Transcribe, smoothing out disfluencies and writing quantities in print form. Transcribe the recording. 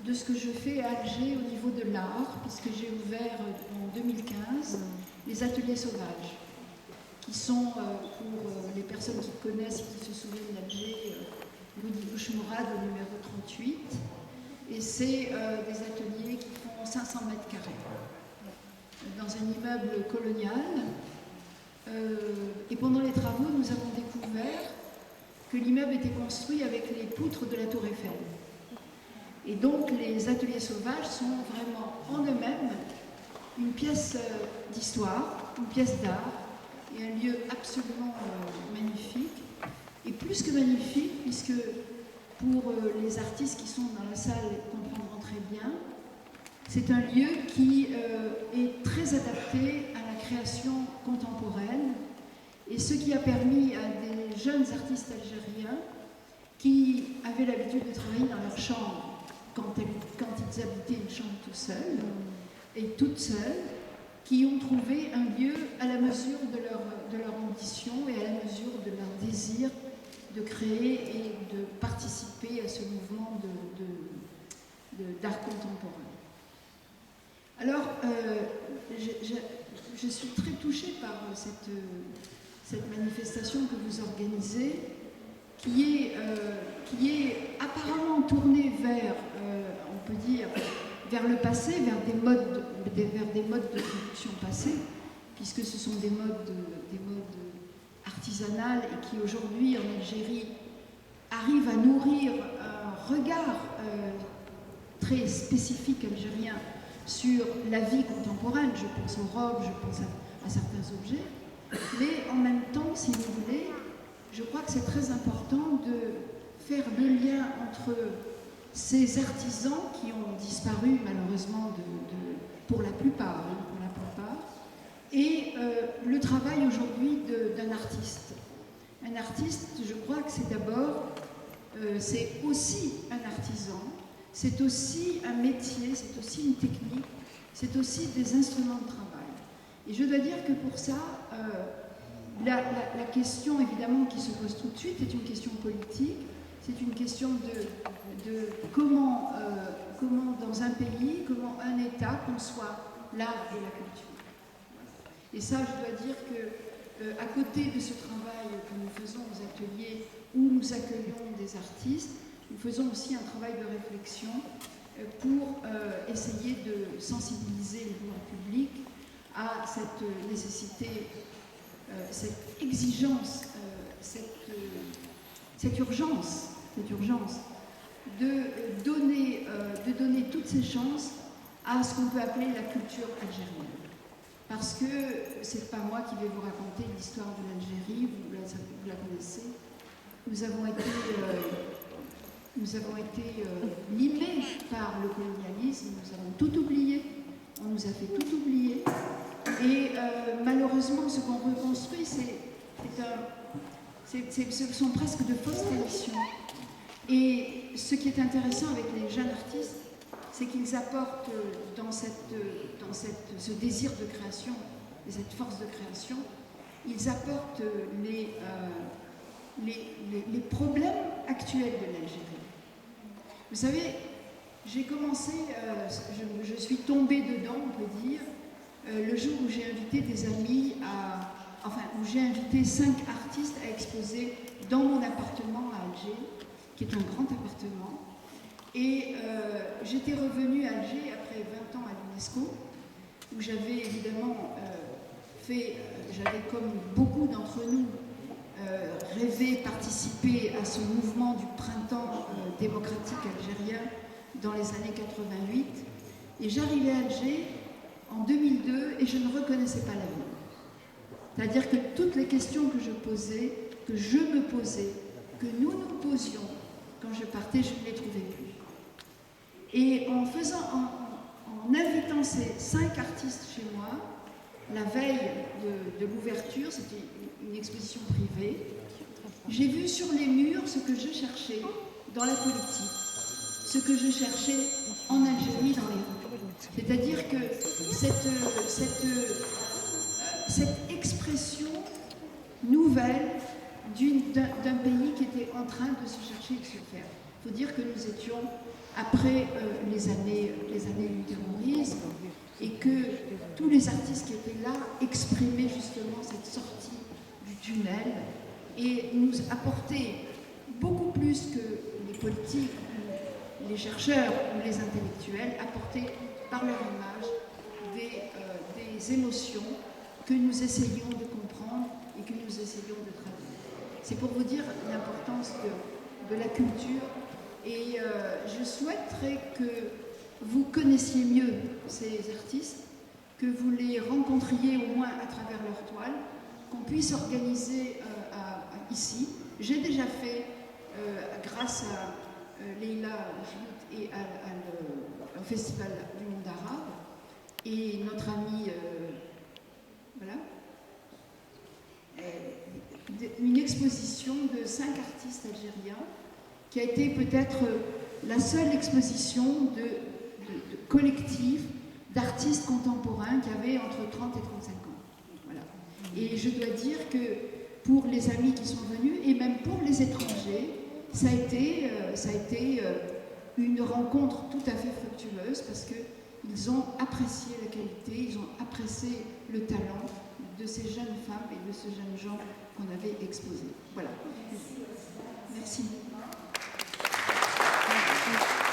de ce que je fais à Alger au niveau de l'art, puisque j'ai ouvert en 2015 les ateliers sauvages, qui sont, pour les personnes qui connaissent et qui se souviennent d'Alger, rue du Bouche-Mourad au numéro 38. Et c'est des ateliers qui font 500 mètres carrés, dans un immeuble colonial. Et pendant les travaux, nous avons découvert que l'immeuble était construit avec les poutres de la Tour Eiffel. Et donc les ateliers sauvages sont vraiment en eux-mêmes une pièce d'histoire, une pièce d'art et un lieu absolument magnifique. Et plus que magnifique, puisque pour les artistes qui sont dans la salle comprendront très bien, c'est un lieu qui est très adapté à la création contemporaine et ce qui a permis à des jeunes artistes algériens qui avaient l'habitude de travailler dans leur chambre quand ils habitaient une chambre tout seuls et toutes seules, qui ont trouvé un lieu à la mesure de leur ambition et à la mesure de leur désir de créer et de participer à ce mouvement d'art contemporain. Alors, je suis très touchée par cette manifestation que vous organisez, qui est apparemment tournée vers, on peut dire, vers le passé, vers des modes de production passés, puisque ce sont des modes artisanales et qui aujourd'hui en Algérie arrivent à nourrir un regard très spécifique algérien sur la vie contemporaine. Je pense aux robes, je pense à certains objets, mais en même temps, si vous voulez, je crois que c'est très important de faire le lien entre ces artisans qui ont disparu malheureusement pour la plupart, et le travail aujourd'hui d'un artiste. Un artiste, je crois que c'est d'abord, c'est aussi un artisan, c'est aussi un métier, c'est aussi une technique, c'est aussi des instruments de travail. Et je dois dire que pour ça, la question évidemment qui se pose tout de suite est une question politique, c'est une question de comment dans un pays, comment un État conçoit l'art et la culture. Et ça, je dois dire que à côté de ce travail que nous faisons aux ateliers où nous accueillons des artistes, nous faisons aussi un travail de réflexion pour essayer de sensibiliser le grand public à cette nécessité, cette exigence, cette urgence de donner toutes ces chances à ce qu'on peut appeler la culture algérienne. Parce que c'est pas moi qui vais vous raconter l'histoire de l'Algérie, vous la connaissez. Nous avons été limés par le colonialisme, nous avons tout oublié, on nous a fait tout oublier. Et malheureusement, ce qu'on reconstruit, ce sont presque de fausses traditions. Et ce qui est intéressant avec les jeunes artistes, c'est qu'ils apportent dans ce désir de création et cette force de création, ils apportent les problèmes actuels de l'Algérie. Vous savez, j'ai commencé, je suis tombée dedans, on peut dire, le jour où j'ai invité des amis où j'ai invité 5 artistes à exposer dans mon appartement à Alger, qui est un grand appartement. Et j'étais revenue à Alger après 20 ans à l'UNESCO, où j'avais évidemment j'avais comme beaucoup d'entre nous rêvé participer à ce mouvement du printemps démocratique algérien dans les années 88. Et j'arrivais à Alger en 2002 et je ne reconnaissais pas la ville. C'est-à-dire que toutes les questions que je me posais, que nous nous posions quand je partais, je ne les trouvais plus. Et en invitant ces 5 artistes chez moi, la veille de l'ouverture, c'était une exposition privée, j'ai vu sur les murs ce que je cherchais dans la politique, ce que je cherchais en Algérie dans les rues. C'est-à-dire que cette expression nouvelle d'un pays qui était en train de se chercher et de se faire. Il faut dire que nous étions après les années du terrorisme et que tous les artistes qui étaient là exprimaient justement cette sortie du tunnel et nous apportaient beaucoup plus que les politiques, ou les chercheurs ou les intellectuels, apportaient par leur image des émotions que nous essayions de comprendre et que nous essayions de traduire. C'est pour vous dire l'importance de la culture et je souhaiterais que vous connaissiez mieux ces artistes, que vous les rencontriez au moins à travers leur toile, qu'on puisse organiser ici. J'ai déjà fait, grâce à Leïla Jout et au Festival du monde arabe, et notre ami, voilà, une exposition de 5 artistes algériens qui a été peut-être la seule exposition collective d'artistes contemporains qui avaient entre 30 et 35 ans. Voilà. Et je dois dire que pour les amis qui sont venus, et même pour les étrangers, ça a été une rencontre tout à fait fructueuse parce qu'ils ont apprécié la qualité, ils ont apprécié le talent de ces jeunes femmes et de ces jeunes gens qu'on avait exposés. Voilà. Merci.